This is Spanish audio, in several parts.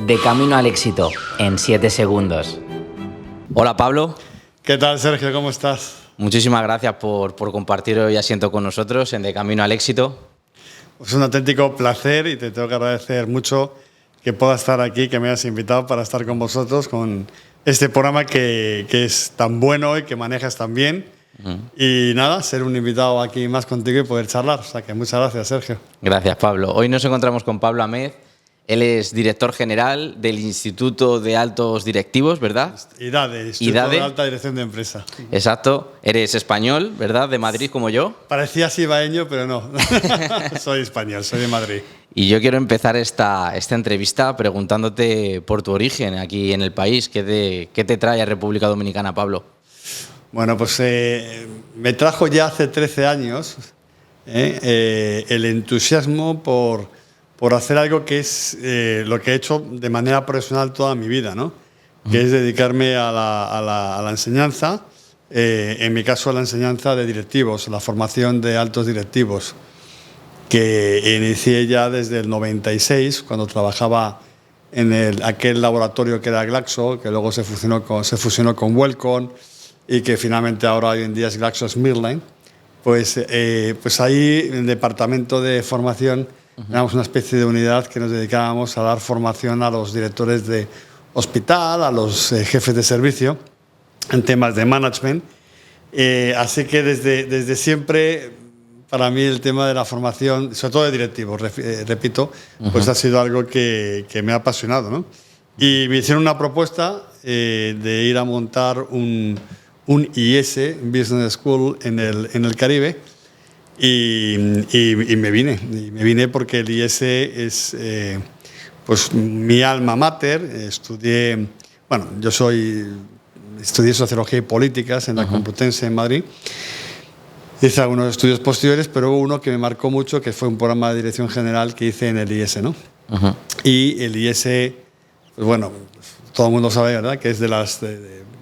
De camino al éxito, en 7 segundos. Hola Pablo. ¿Qué tal, Sergio? ¿Cómo estás? Muchísimas gracias por compartir hoy asiento con nosotros en De camino al éxito. Es un auténtico placer y te tengo que agradecer mucho que pueda estar aquí, que me hayas invitado para estar con vosotros con este programa que es tan bueno y que manejas tan bien. Y nada, ser un invitado aquí más contigo y poder charlar. O sea que muchas gracias, Sergio. Gracias, Pablo. Hoy nos encontramos con Pablo Amed. Él es director general del Instituto de Altos Directivos, ¿verdad? IDADE, Instituto de Alta Dirección de Empresa. Exacto. Eres español, ¿verdad? De Madrid, como yo. Parecía sibaeño, pero no. Soy español, soy de Madrid. Y yo quiero empezar esta entrevista preguntándote por tu origen aquí en el país. ¿Qué te trae a República Dominicana, Pablo? Bueno, pues me trajo ya hace 13 años el entusiasmo por hacer algo que es lo que he hecho de manera profesional toda mi vida, ¿no? Que es dedicarme a la enseñanza, en mi caso a la enseñanza de directivos, la formación de altos directivos, que inicié ya desde el 96, cuando trabajaba en aquel laboratorio que era Glaxo, que luego se fusionó con Wellcome y que finalmente ahora hoy en día es GlaxoSmithKline. Pues ahí, en el departamento de formación, éramos una especie de unidad que nos dedicábamos a dar formación a los directores de hospital, a los jefes de servicio, en temas de management. Así que desde siempre, para mí el tema de la formación, sobre todo de directivos, repito, pues ha sido algo que me ha apasionado, ¿no? Y me hicieron una propuesta de ir a montar un IS, Business School, en el Caribe. Y me vine porque el IS es pues mi alma mater. Estudié Sociología y Políticas en la Complutense en Madrid. Hice algunos estudios posteriores, pero hubo uno que me marcó mucho, que fue un programa de dirección general que hice en el IS, ¿no? Y el IS, pues bueno, todo el mundo sabe, ¿verdad?, que es de las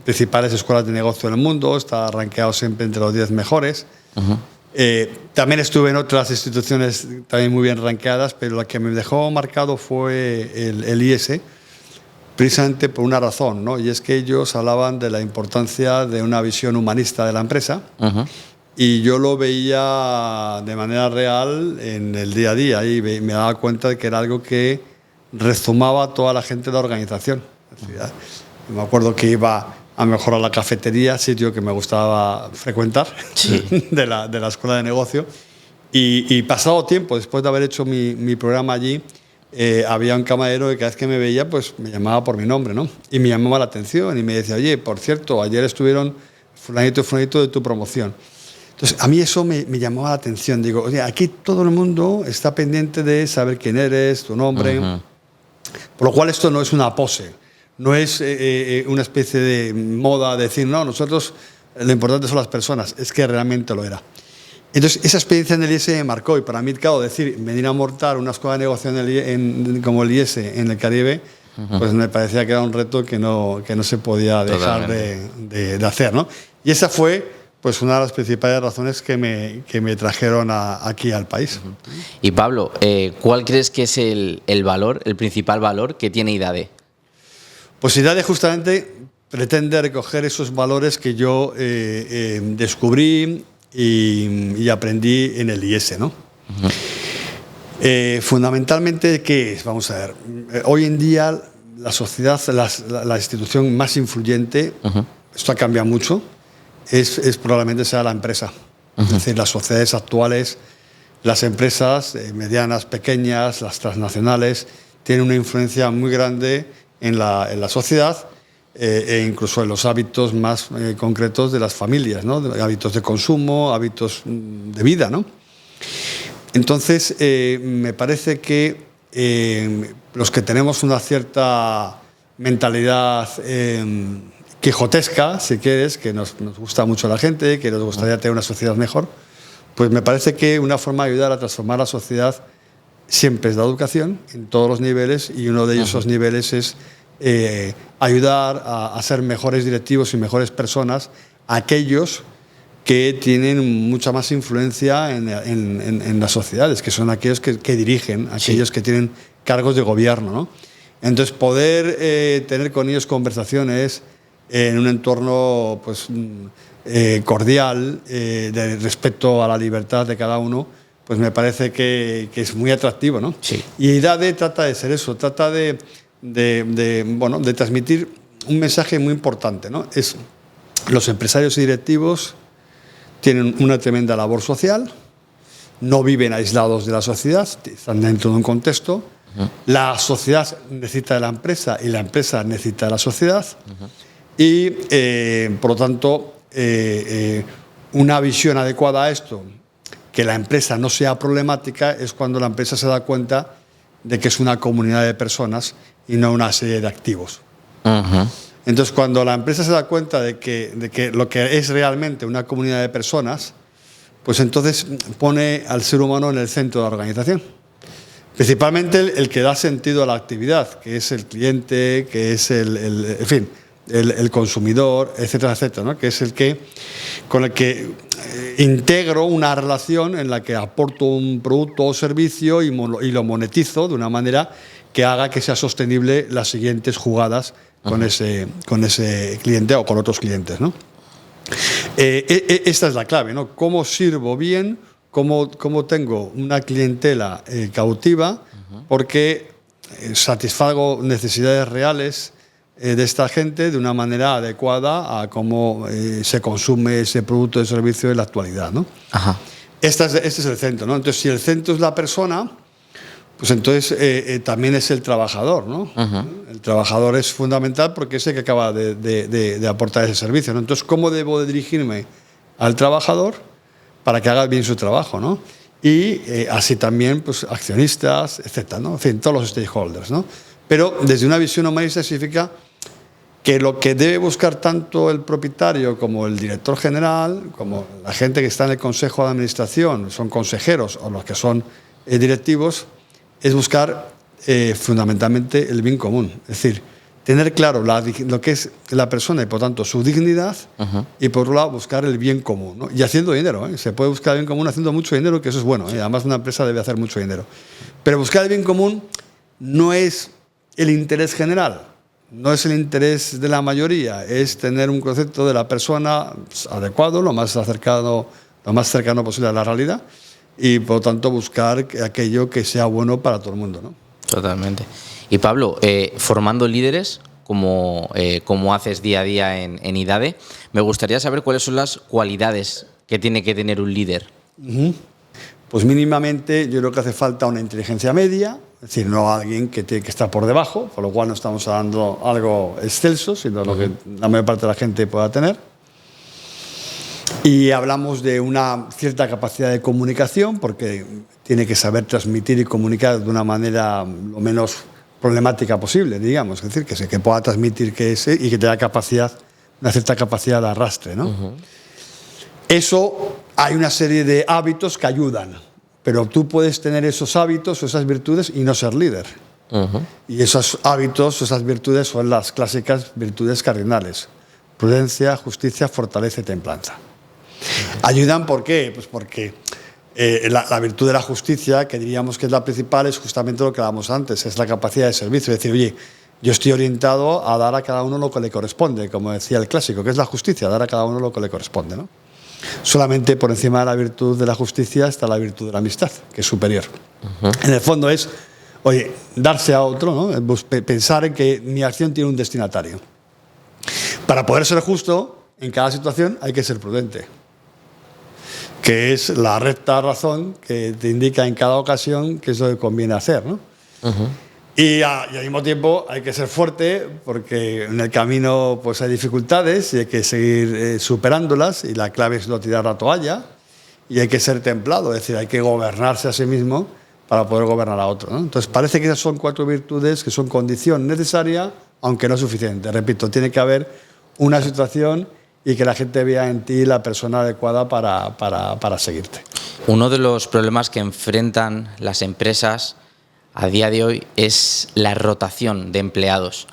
principales escuelas de negocio del mundo, está rankeado siempre entre los 10 mejores. También estuve en otras instituciones también muy bien rankeadas, pero la que me dejó marcado fue el IS, precisamente por una razón, ¿no? Y es que ellos hablaban de la importancia de una visión humanista de la empresa, y yo lo veía de manera real en el día a día y me daba cuenta de que era algo que rezumaba a toda la gente de la organización. Me acuerdo que iba a mejorar la cafetería, sitio que me gustaba frecuentar, sí, de la escuela de negocio. Y pasado tiempo, después de haber hecho mi programa allí, había un camarero que cada vez que me veía, pues me llamaba por mi nombre, ¿no? Y me llamaba la atención y me decía, oye, por cierto, ayer estuvieron fulanito y fulanito de tu promoción. Entonces, a mí eso me llamaba la atención. Digo, oye, aquí todo el mundo está pendiente de saber quién eres, tu nombre. Por lo cual esto no es una pose. No es una especie de moda decir, no, nosotros lo importante son las personas. Es que realmente lo era. Entonces, esa experiencia en el IS me marcó. Y para mí, claro, decir, venir a montar una escuela de negocio como el IS en el Caribe, pues me parecía que era un reto que no se podía dejar de hacer, ¿no? Y esa fue pues una de las principales razones que me trajeron aquí al país. Y Pablo, ¿cuál crees que es el principal valor que tiene IDADE? Pues IDADE justamente pretende recoger esos valores que yo descubrí y aprendí en el IS, ¿no? Fundamentalmente, ¿qué es? Vamos a ver. Hoy en día la sociedad, la institución más influyente, esto ha cambiado mucho, probablemente sea la empresa. Es decir, las sociedades actuales, las empresas medianas, pequeñas, las transnacionales, tienen una influencia muy grande en la sociedad e incluso en los hábitos más concretos de las familias, ¿no? Hábitos de consumo, hábitos de vida, ¿no? Entonces, me parece que los que tenemos una cierta mentalidad quijotesca, si quieres, que nos gusta mucho a la gente, que nos gustaría tener una sociedad mejor, pues me parece que una forma de ayudar a transformar la sociedad siempre es la educación, en todos los niveles, y uno de esos niveles es ayudar a ser mejores directivos y mejores personas aquellos que tienen mucha más influencia en las sociedades, que son aquellos que dirigen, aquellos que tienen cargos de gobierno, ¿no? Entonces, poder tener con ellos conversaciones en un entorno pues, cordial, de respeto a la libertad de cada uno, pues me parece que es muy atractivo, ¿no? Sí. Y IDADE trata de ser eso, trata de transmitir un mensaje muy importante, ¿no? Es los empresarios y directivos tienen una tremenda labor social, no viven aislados de la sociedad, están dentro de un contexto. La sociedad necesita de la empresa y la empresa necesita de la sociedad. Y, por lo tanto, una visión adecuada a esto, que la empresa no sea problemática, es cuando la empresa se da cuenta de que es una comunidad de personas y no una serie de activos. Entonces, cuando la empresa se da cuenta de que lo que es realmente una comunidad de personas, pues entonces pone al ser humano en el centro de la organización. Principalmente el que da sentido a la actividad, que es el cliente, que es el consumidor, etcétera, etcétera, ¿no? Que es con el que integro una relación en la que aporto un producto o servicio y lo monetizo de una manera que haga que sea sostenible las siguientes jugadas con ese cliente o con otros clientes, ¿no? Esta es la clave, ¿no? ¿Cómo sirvo bien? ¿Cómo tengo una clientela cautiva? Porque satisfago necesidades reales de esta gente de una manera adecuada a cómo se consume ese producto o servicio en la actualidad, ¿no? Este es el centro, ¿no? Entonces, si el centro es la persona, pues entonces también es el trabajador, ¿no? El trabajador es fundamental porque es el que acaba de aportar ese servicio, ¿no? Entonces, ¿cómo debo de dirigirme al trabajador para que haga bien su trabajo, ¿no? Y así también, pues, accionistas, etcétera, ¿no? En fin, todos los stakeholders, ¿no? Pero desde una visión humanista significa que lo que debe buscar tanto el propietario como el director general, como la gente que está en el consejo de administración, son consejeros o los que son directivos, es buscar fundamentalmente el bien común. Es decir, tener claro lo que es la persona y por tanto su dignidad y por otro lado buscar el bien común, ¿no? Y haciendo dinero, ¿eh? Se puede buscar el bien común haciendo mucho dinero, que eso es bueno, ¿eh? Además una empresa debe hacer mucho dinero. Pero buscar el bien común no es el interés general, no es el interés de la mayoría, es tener un concepto de la persona adecuado, lo más cercano posible a la realidad y por lo tanto buscar aquello que sea bueno para todo el mundo, ¿no? Totalmente. Y Pablo, formando líderes, como haces día a día en IDADE, me gustaría saber cuáles son las cualidades que tiene que tener un líder. Pues mínimamente yo creo que hace falta una inteligencia media, es decir, no alguien que tiene que estar por debajo, por lo cual no estamos hablando algo excelso, sino lo que la mayor parte de la gente pueda tener. Y hablamos de una cierta capacidad de comunicación, porque tiene que saber transmitir y comunicar de una manera lo menos problemática posible, digamos, es decir, que pueda transmitir y que tenga una cierta capacidad de arrastre, ¿no? Eso, hay una serie de hábitos que ayudan, pero tú puedes tener esos hábitos o esas virtudes y no ser líder. Y esos hábitos o esas virtudes son las clásicas virtudes cardinales: prudencia, justicia, fortaleza y templanza. Ayudan, ¿por qué? Pues porque la virtud de la justicia, que diríamos que es la principal, es justamente lo que hablábamos antes, es la capacidad de servicio. Es decir, oye, yo estoy orientado a dar a cada uno lo que le corresponde, como decía el clásico, que es la justicia, dar a cada uno lo que le corresponde, ¿no? Solamente por encima de la virtud de la justicia está la virtud de la amistad, que es superior. En el fondo es, oye, darse a otro, ¿no? Pensar en que mi acción tiene un destinatario. Para poder ser justo, en cada situación hay que ser prudente, que es la recta razón que te indica en cada ocasión qué es lo que conviene hacer, ¿no? Y al mismo tiempo hay que ser fuerte, porque en el camino pues hay dificultades y hay que seguir superándolas, y la clave es no tirar la toalla, y hay que ser templado, es decir, hay que gobernarse a sí mismo para poder gobernar a otro, ¿no? Entonces parece que esas son 4 virtudes que son condición necesaria, aunque no suficiente. Repito, tiene que haber una situación y que la gente vea en ti la persona adecuada para seguirte. Uno de los problemas que enfrentan las empresas a día de hoy es la rotación de empleados.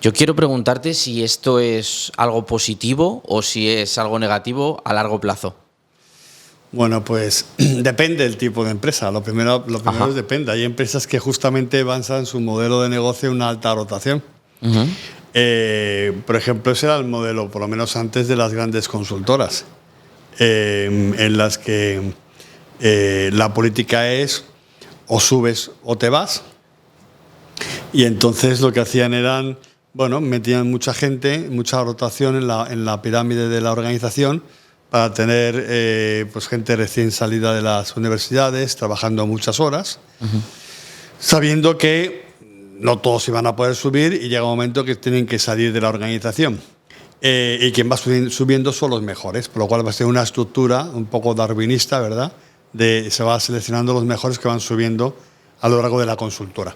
Yo quiero preguntarte si esto es algo positivo o si es algo negativo a largo plazo. Bueno, pues depende del tipo de empresa. Lo primero es depende. Hay empresas que justamente basan su modelo de negocio en una alta rotación. Por ejemplo, ese era el modelo, por lo menos antes de las grandes consultoras, en las que la política es o subes o te vas. Y entonces lo que hacían eran, bueno, metían mucha gente, mucha rotación en la pirámide de la organización para tener pues gente recién salida de las universidades, trabajando muchas horas, sabiendo que no todos iban a poder subir y llega un momento que tienen que salir de la organización. Y quien va subiendo son los mejores, por lo cual va a ser una estructura un poco darwinista, ¿verdad? Se va seleccionando los mejores que van subiendo a lo largo de la consultora.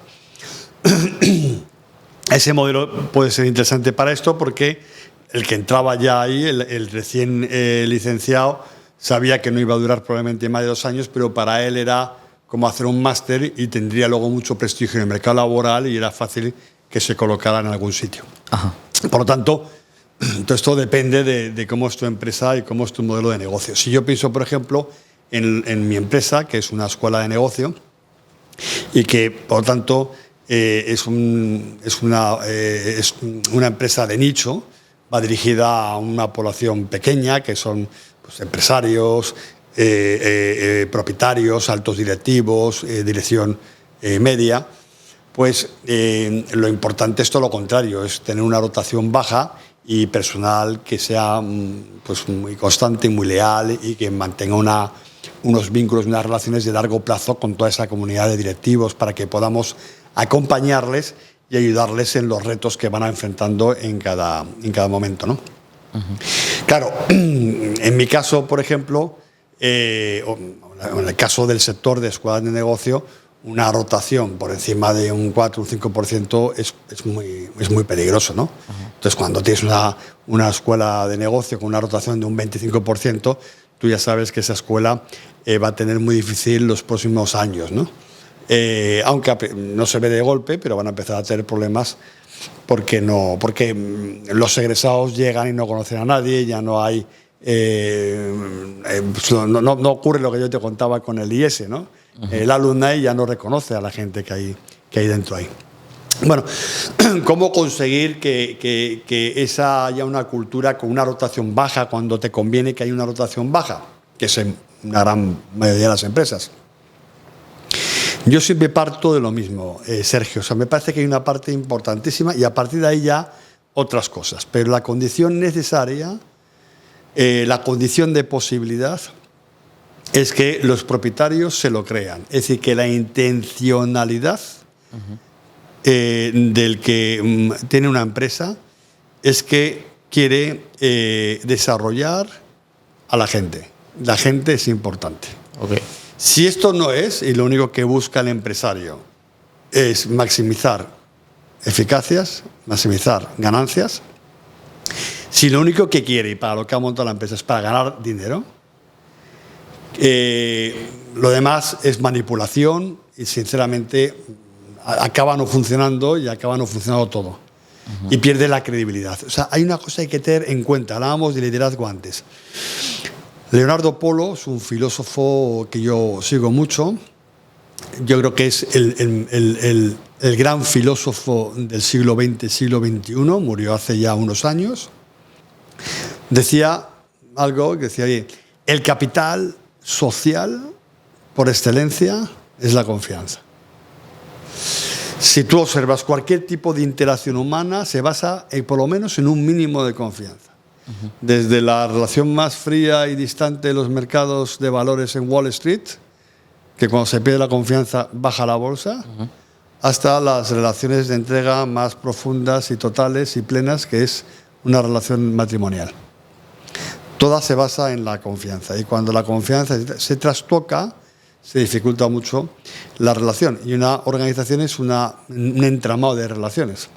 Ese modelo puede ser interesante para esto porque el que entraba ya ahí, el recién licenciado, sabía que no iba a durar probablemente más de 2 años, pero para él era como hacer un máster y tendría luego mucho prestigio en el mercado laboral y era fácil que se colocara en algún sitio. Por lo tanto, todo esto depende de cómo es tu empresa y cómo es tu modelo de negocio. Si yo pienso, por ejemplo, en mi empresa, que es una escuela de negocio y que, por lo tanto, es una empresa de nicho, va dirigida a una población pequeña, que son pues, empresarios, propietarios, altos directivos, dirección media, pues lo importante es todo lo contrario, es tener una rotación baja y personal que sea pues, muy constante y muy leal y que mantenga unos vínculos, unas relaciones de largo plazo con toda esa comunidad de directivos para que podamos acompañarles y ayudarles en los retos que van enfrentando en cada momento, ¿no? Claro, en mi caso, por ejemplo, en el caso del sector de escuelas de negocio, una rotación por encima de un 4 o un 5% es muy peligroso, ¿no? Entonces, cuando tienes una escuela de negocio con una rotación de un 25%, tú ya sabes que esa escuela va a tener muy difícil los próximos años, ¿no? Aunque no se ve de golpe, pero van a empezar a tener problemas porque los egresados llegan y no conocen a nadie, ya no hay... no ocurre lo que yo te contaba con el IS, ¿no? El alumni ya no reconoce a la gente que hay dentro ahí. Bueno, ¿cómo conseguir que esa haya una cultura con una rotación baja cuando te conviene que haya una rotación baja? Que es en una gran mayoría de las empresas. Yo siempre parto de lo mismo, Sergio. O sea, me parece que hay una parte importantísima y a partir de ahí ya otras cosas. Pero la condición necesaria, la condición de posibilidad, es que los propietarios se lo crean. Es decir, que la intencionalidad del que tiene una empresa es que quiere desarrollar a la gente. La gente es importante. Okay. Si esto no es, y lo único que busca el empresario es maximizar eficacias, maximizar ganancias, si lo único que quiere y para lo que ha montado la empresa es para ganar dinero, lo demás es manipulación y sinceramente acaba no funcionando y acaba no funcionando todo. Y pierde la credibilidad. O sea, hay una cosa que hay que tener en cuenta. Hablábamos de liderazgo antes. Leonardo Polo es un filósofo que yo sigo mucho. Yo creo que es el gran filósofo del siglo XX, siglo XXI. Murió hace ya unos años. Decía algo que decía, oye, el capital social por excelencia es la confianza. Si tú observas cualquier tipo de interacción humana, se basa por lo menos en un mínimo de confianza. Desde la relación más fría y distante de los mercados de valores en Wall Street, que cuando se pierde la confianza baja la bolsa, hasta las relaciones de entrega más profundas y totales y plenas, que es una relación matrimonial. Toda se basa en la confianza y cuando la confianza se trastoca, se dificulta mucho la relación. Y una organización es un entramado de relaciones.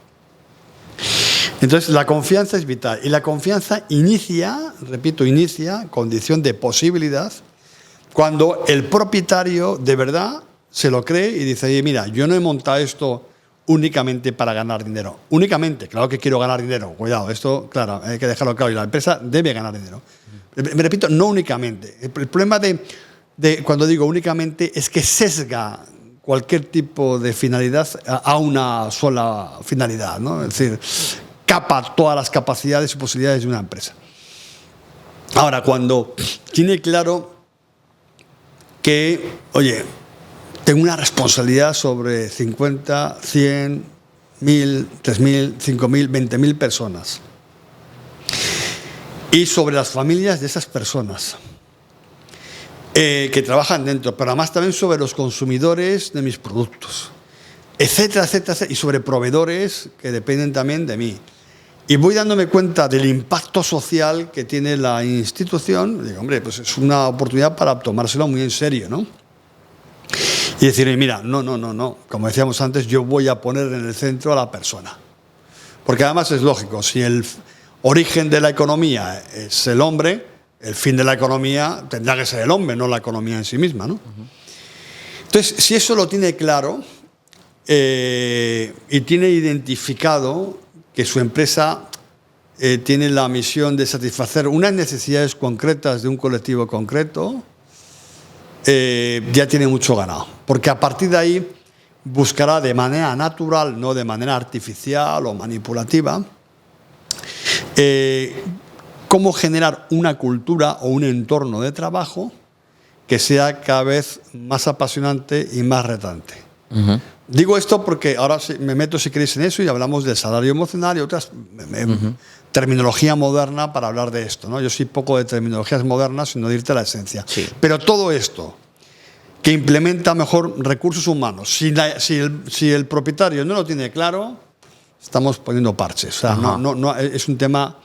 Entonces, la confianza es vital. Y la confianza inicia, condición de posibilidad, cuando el propietario de verdad se lo cree y dice, oye, mira, yo no he montado esto únicamente para ganar dinero. Únicamente, claro que quiero ganar dinero. Cuidado, esto, claro, hay que dejarlo claro. Y la empresa debe ganar dinero. Me repito, no únicamente. El problema de cuando digo únicamente es que sesga cualquier tipo de finalidad a una sola finalidad, ¿no? Es decir, capa todas las capacidades y posibilidades de una empresa. Ahora, cuando tiene claro que, oye, tengo una responsabilidad sobre 50, 100, 1000, 3000, 5000, 20.000 personas y sobre las familias de esas personas que trabajan dentro, pero además también sobre los consumidores de mis productos, etcétera, etcétera, etcétera, y sobre proveedores que dependen también de mí. Y voy dándome cuenta del impacto social que tiene la institución. Digo, hombre, pues es una oportunidad para tomárselo muy en serio, ¿no? Y decir, mira, no. Como decíamos antes, yo voy a poner en el centro a la persona. Porque además es lógico, si el origen de la economía es el hombre, el fin de la economía tendrá que ser el hombre, no la economía en sí misma, ¿no? Entonces, si eso lo tiene claro y tiene identificado que su empresa tiene la misión de satisfacer unas necesidades concretas de un colectivo concreto, ya tiene mucho ganado. Porque a partir de ahí buscará de manera natural, no de manera artificial o manipulativa, cómo generar una cultura o un entorno de trabajo que sea cada vez más apasionante y más retante. Digo esto porque ahora me meto, si queréis, en eso y hablamos del salario emocional y otras terminología moderna para hablar de esto, ¿no? Yo soy poco de terminologías modernas, sino de irte a la esencia. Sí. Pero todo esto que implementa mejor recursos humanos, si el propietario no lo tiene claro, estamos poniendo parches. O sea, no, es un tema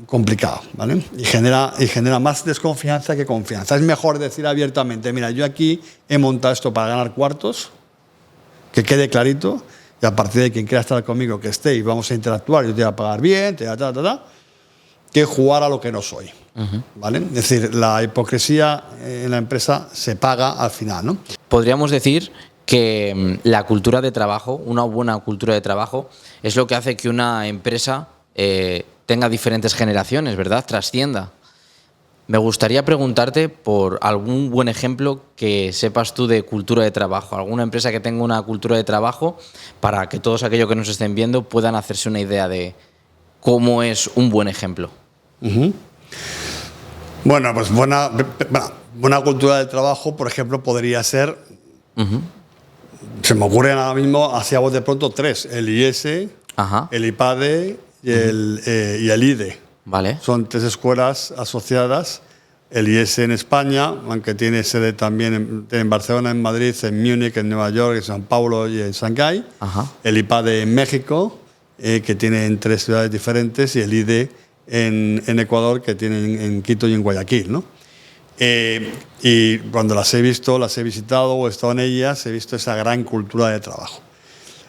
complicado, ¿vale? Y genera más desconfianza que confianza. Es mejor decir abiertamente, mira, yo aquí he montado esto para ganar cuartos, que quede clarito, y a partir de quien quiera estar conmigo, que esté, y vamos a interactuar, yo te voy a pagar bien, que jugar a lo que no soy. ¿Vale? Es decir, la hipocresía en la empresa se paga al final, ¿no? Podríamos decir que la cultura de trabajo, una buena cultura de trabajo, es lo que hace que una empresa tenga diferentes generaciones, ¿verdad? Trascienda. Me gustaría preguntarte por algún buen ejemplo que sepas tú de cultura de trabajo, alguna empresa que tenga una cultura de trabajo para que todos aquellos que nos estén viendo puedan hacerse una idea de cómo es un buen ejemplo. Bueno, pues buena cultura de trabajo, por ejemplo, podría ser, se me ocurren ahora mismo, hacia vos de pronto, 3, el IS, el IPADE y el IDE. Vale. Son 3 escuelas asociadas, el IS en España, aunque tiene sede también en Barcelona, en Madrid, en Múnich, en Nueva York, en San Paulo y en Shanghái. El IPADE en México, que tiene en 3 ciudades diferentes, y el IDE en Ecuador, que tiene en Quito y en Guayaquil, ¿no? Y cuando las he visto, las he visitado o he estado en ellas, he visto esa gran cultura de trabajo.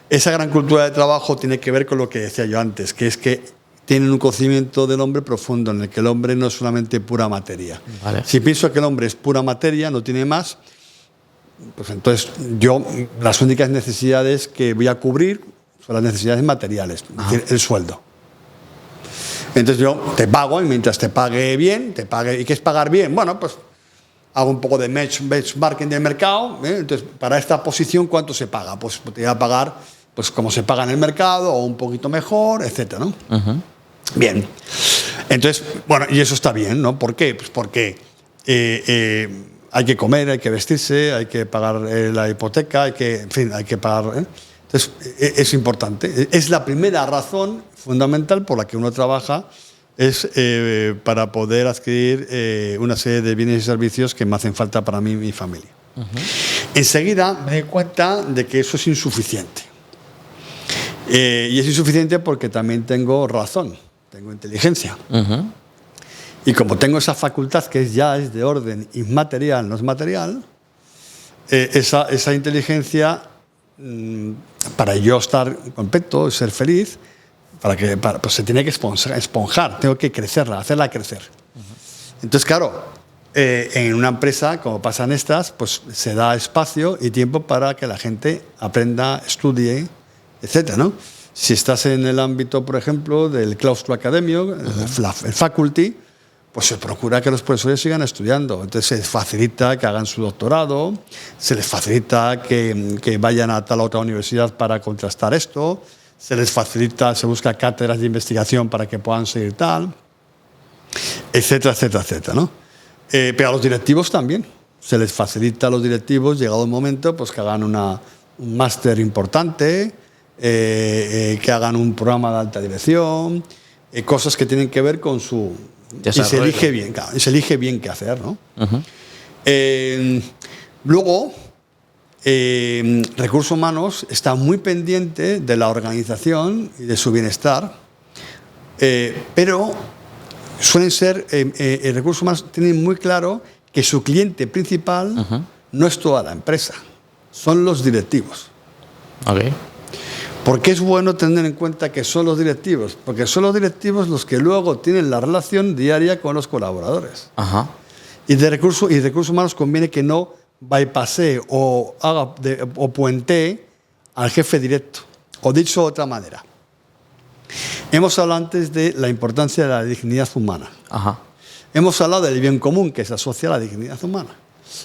Esa gran cultura de trabajo tiene que ver con lo que decía yo antes, que es que tienen un conocimiento del hombre profundo, en el que el hombre no es solamente pura materia. Vale. Si pienso que el hombre es pura materia, no tiene más, pues entonces yo las únicas necesidades que voy a cubrir son las necesidades materiales, es decir, el sueldo. Entonces yo te pago y mientras te pague bien, ¿y qué es pagar bien? Bueno, pues hago un poco de benchmarking del mercado, ¿eh? Entonces para esta posición, ¿cuánto se paga? Pues te voy a pagar pues como se paga en el mercado o un poquito mejor, etcétera, ¿no? Bien. Entonces, bueno, y eso está bien, ¿no? ¿Por qué? Pues porque hay que comer, hay que vestirse, hay que pagar la hipoteca, hay que pagar... Entonces, es importante. Es la primera razón fundamental por la que uno trabaja, es para poder adquirir una serie de bienes y servicios que me hacen falta para mí y mi familia. Enseguida me doy cuenta de que eso es insuficiente. Y es insuficiente porque también tengo razón, tengo inteligencia. Y como tengo esa facultad que ya es de orden inmaterial, no es material, esa inteligencia, para yo estar completo y ser feliz, pues se tiene que esponjar, tengo que crecerla, hacerla crecer. Entonces, claro, en una empresa, como pasan estas, pues se da espacio y tiempo para que la gente aprenda, estudie, etcétera, ¿no? Si estás en el ámbito, por ejemplo, del claustro académico, el faculty, pues se procura que los profesores sigan estudiando. Entonces se les facilita que hagan su doctorado, se les facilita que vayan a tal otra universidad para contrastar esto, se les facilita, se busca cátedras de investigación para que puedan seguir tal, etcétera, etcétera, etcétera, ¿no? Pero a los directivos también. Se les facilita a los directivos, llegado el momento, pues que hagan un máster importante, que hagan un programa de alta dirección, cosas que tienen que ver con su... Desarrollo. Y se elige bien, claro, y se elige bien qué hacer, ¿no? Luego, recursos humanos está muy pendiente de la organización y de su bienestar, pero suelen ser, recursos humanos tienen muy claro que su cliente principal no es toda la empresa, son los directivos. Okay. ¿Por qué es bueno tener en cuenta que son los directivos? Porque son los directivos los que luego tienen la relación diaria con los colaboradores. Ajá. Y de recursos humanos conviene que no bypasse o puentee al jefe directo. O dicho de otra manera, hemos hablado antes de la importancia de la dignidad humana. Ajá. Hemos hablado del bien común que se asocia a la dignidad humana.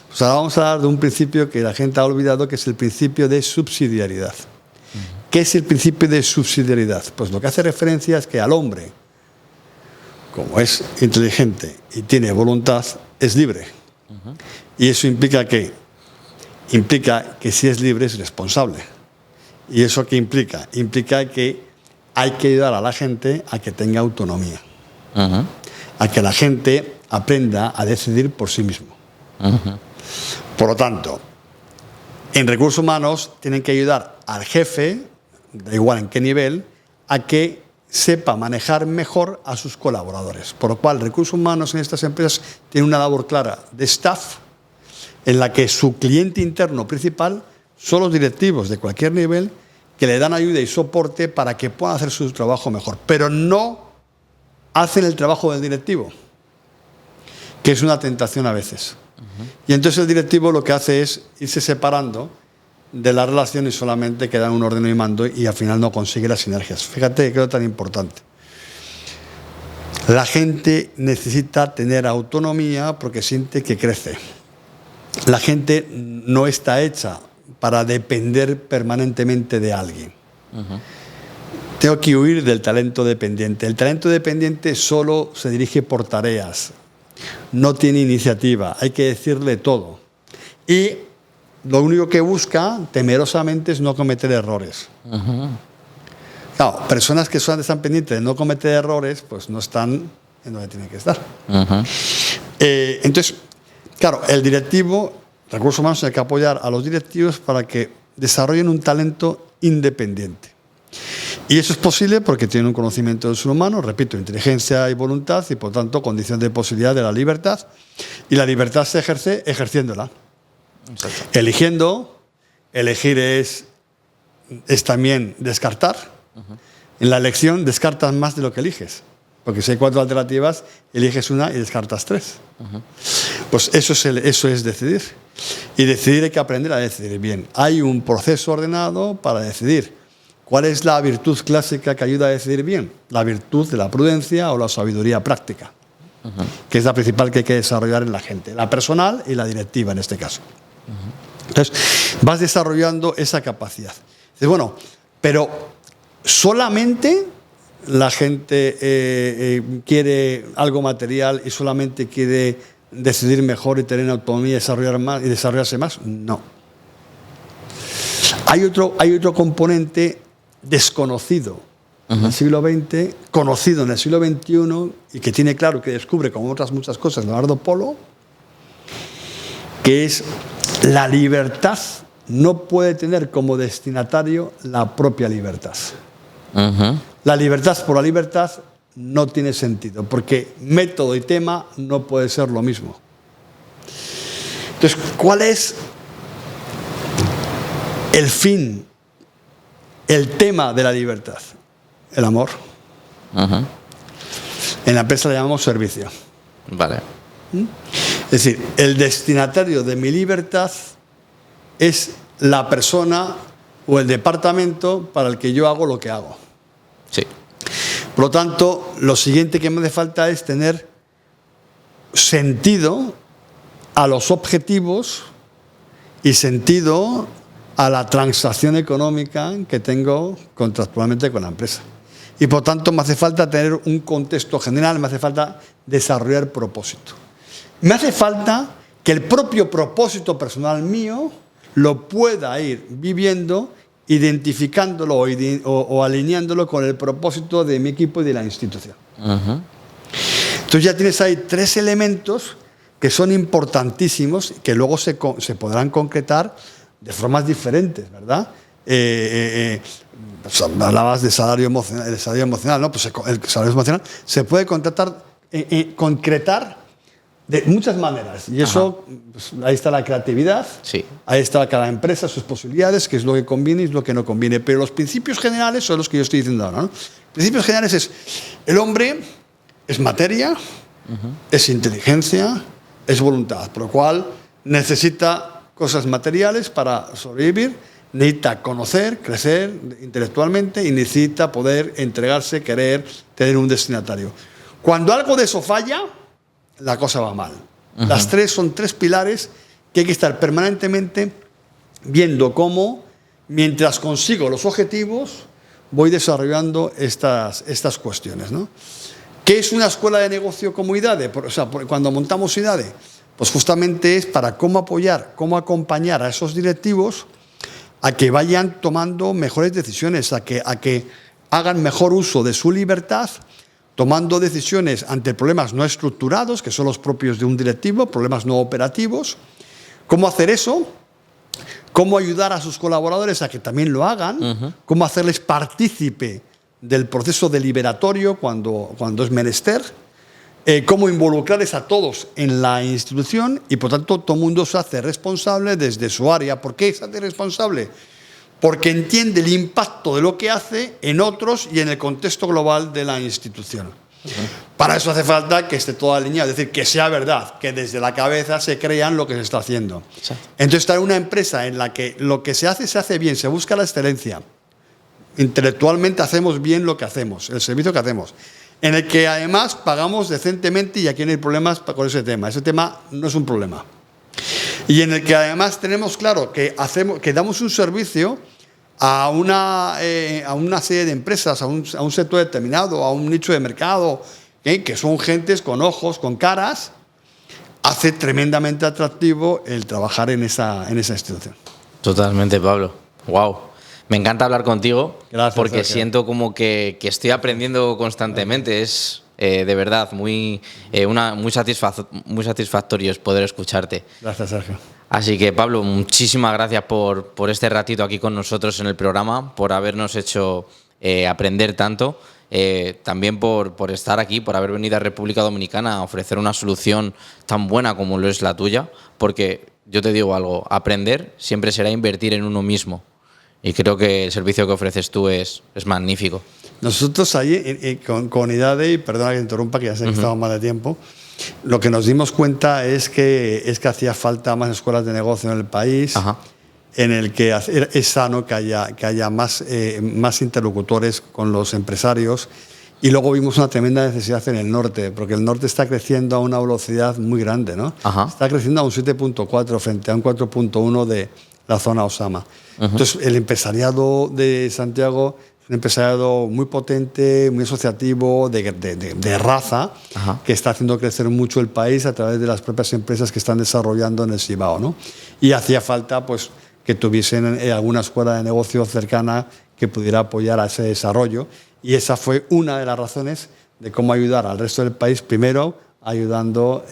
Pues ahora vamos a hablar de un principio que la gente ha olvidado, que es el principio de subsidiariedad. ¿Qué es el principio de subsidiariedad? Pues lo que hace referencia es que al hombre, como es inteligente y tiene voluntad, es libre. Y eso implica que si es libre es responsable. ¿Y eso qué implica? Implica que hay que ayudar a la gente a que tenga autonomía. A que la gente aprenda a decidir por sí mismo. Por lo tanto, en recursos humanos tienen que ayudar al jefe, da igual en qué nivel, a que sepa manejar mejor a sus colaboradores. Por lo cual, recursos humanos en estas empresas tienen una labor clara de staff, en la que su cliente interno principal son los directivos de cualquier nivel, que le dan ayuda y soporte para que puedan hacer su trabajo mejor. Pero no hacen el trabajo del directivo, que es una tentación a veces. Y entonces el directivo lo que hace es irse separando de la relación y solamente queda en un orden y mando y al final no consigue las sinergias. Fíjate que creo tan importante. La gente necesita tener autonomía porque siente que crece. La gente no está hecha para depender permanentemente de alguien. Tengo que huir del talento dependiente. El talento dependiente solo se dirige por tareas. No tiene iniciativa. Hay que decirle todo. Y lo único que busca, temerosamente, es no cometer errores. Claro, personas que están pendientes de no cometer errores, pues no están en donde tienen que estar. Entonces, claro, el directivo, recursos humanos, tiene que apoyar a los directivos para que desarrollen un talento independiente. Y eso es posible porque tienen un conocimiento del ser humano, repito, inteligencia y voluntad, y por tanto condición de posibilidad de la libertad. Y la libertad se ejerce ejerciéndola. Exacto. Elegir es también descartar. En la elección descartas más de lo que eliges. Porque si hay 4 alternativas, eliges una y descartas 3. Pues eso es decidir. Y decidir hay que aprender a decidir bien. Hay un proceso ordenado para decidir. ¿Cuál es la virtud clásica que ayuda a decidir bien? La virtud de la prudencia o la sabiduría práctica, que es la principal que hay que desarrollar en la gente. La personal y la directiva en este caso. Entonces, vas desarrollando esa capacidad. Dices, bueno, pero solamente la gente quiere algo material y solamente quiere decidir mejor y tener autonomía y desarrollarse más. No. Hay otro componente desconocido en el siglo XX, conocido en el siglo XXI y que tiene claro que descubre, como otras muchas cosas, Leonardo Polo, que es la libertad no puede tener como destinatario la propia libertad. La libertad por la libertad no tiene sentido, porque método y tema no puede ser lo mismo. Entonces, ¿cuál es el fin, el tema de la libertad? El amor. En la empresa le llamamos servicio. Vale. Es decir, el destinatario de mi libertad es la persona o el departamento para el que yo hago lo que hago. Sí. Por lo tanto, lo siguiente que me hace falta es tener sentido a los objetivos y sentido a la transacción económica que tengo contractualmente con la empresa. Y por tanto me hace falta tener un contexto general, me hace falta desarrollar propósito. Me hace falta que el propio propósito personal mío lo pueda ir viviendo, identificándolo o alineándolo con el propósito de mi equipo y de la institución. Uh-huh. Entonces ya tienes ahí 3 elementos que son importantísimos, que luego se podrán concretar de formas diferentes, ¿verdad? Pues hablabas de salario emocional, ¿no? Pues el salario emocional se puede concretar de muchas maneras. Y eso, pues, ahí está la creatividad, sí. Ahí está cada empresa, sus posibilidades, qué es lo que conviene y lo que no conviene. Pero los principios generales son los que yo estoy diciendo ahora, ¿no? Principios generales es, el hombre es materia, es inteligencia, es voluntad, por lo cual necesita cosas materiales para sobrevivir, necesita conocer, crecer intelectualmente y necesita poder entregarse, querer, tener un destinatario. Cuando algo de eso falla, la cosa va mal. Las 3 son 3 pilares que hay que estar permanentemente viendo cómo, mientras consigo los objetivos, voy desarrollando estas cuestiones, ¿no? ¿Qué es una escuela de negocio como IDADE? O sea, cuando montamos IDADE, pues justamente es para cómo apoyar, cómo acompañar a esos directivos a que vayan tomando mejores decisiones, a que hagan mejor uso de su libertad, tomando decisiones ante problemas no estructurados, que son los propios de un directivo, problemas no operativos. ¿Cómo hacer eso? ¿Cómo ayudar a sus colaboradores a que también lo hagan? ¿Cómo hacerles partícipe del proceso deliberatorio cuando es menester? Cómo involucrarles a todos en la institución y, por tanto, todo el mundo se hace responsable desde su área. ¿Por qué se hace responsable? Porque entiende el impacto de lo que hace en otros y en el contexto global de la institución. Para eso hace falta que esté todo alineado, es decir, que sea verdad, que desde la cabeza se crean lo que se está haciendo. Exacto. Entonces, estar en una empresa en la que lo que se hace bien, se busca la excelencia. Intelectualmente hacemos bien lo que hacemos, el servicio que hacemos. En el que además pagamos decentemente y aquí no hay problemas con ese tema. Ese tema no es un problema. Y en el que además tenemos claro que damos un servicio a una serie de empresas, a un sector determinado, a un nicho de mercado, que son gentes con ojos, con caras, hace tremendamente atractivo el trabajar en esa institución. Totalmente, Pablo. Wow. Me encanta hablar contigo. Gracias, porque Sergio. siento como que estoy aprendiendo constantemente. Es de verdad muy satisfactorio poder escucharte. Gracias, Sergio. Así que, Pablo, muchísimas gracias por este ratito aquí con nosotros en el programa, por habernos hecho aprender tanto, también por estar aquí, por haber venido a República Dominicana a ofrecer una solución tan buena como lo es la tuya, porque yo te digo algo, aprender siempre será invertir en uno mismo. Y creo que el servicio que ofreces tú es magnífico. Nosotros ahí, con IDADE, y perdona que interrumpa, que ya sé que estamos mal de tiempo, lo que nos dimos cuenta es que hacía falta más escuelas de negocio en el país, en el que es sano que haya más interlocutores con los empresarios. Y luego vimos una tremenda necesidad en el norte, porque el norte está creciendo a una velocidad muy grande, ¿no? Está creciendo a un 7.4 frente a un 4.1 de la zona Osama. Entonces, el empresariado de Santiago es un empresariado muy potente, muy asociativo, de raza, que está haciendo crecer mucho el país a través de las propias empresas que están desarrollando en el Cibao, ¿no? Y hacía falta, pues, que tuviesen alguna escuela de negocio cercana que pudiera apoyar a ese desarrollo. Y esa fue una de las razones de cómo ayudar al resto del país, primero ayudando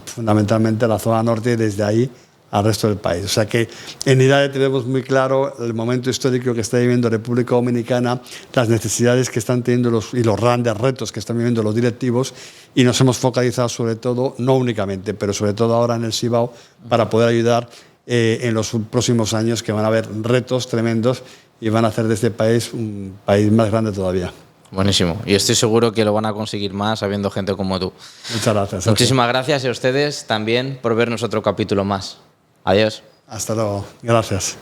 fundamentalmente a la zona norte y desde ahí al resto del país. O sea que en IDADE tenemos muy claro el momento histórico que está viviendo República Dominicana, las necesidades que están teniendo y los grandes retos que están viviendo los directivos, y nos hemos focalizado sobre todo, no únicamente, pero sobre todo ahora en el Cibao, para poder ayudar en los próximos años, que van a haber retos tremendos y van a hacer de este país un país más grande todavía. Buenísimo. Y estoy seguro que lo van a conseguir más habiendo gente como tú. Muchas gracias, Sergio. Muchísimas gracias a ustedes también por vernos otro capítulo más. Adiós. Hasta luego. Gracias.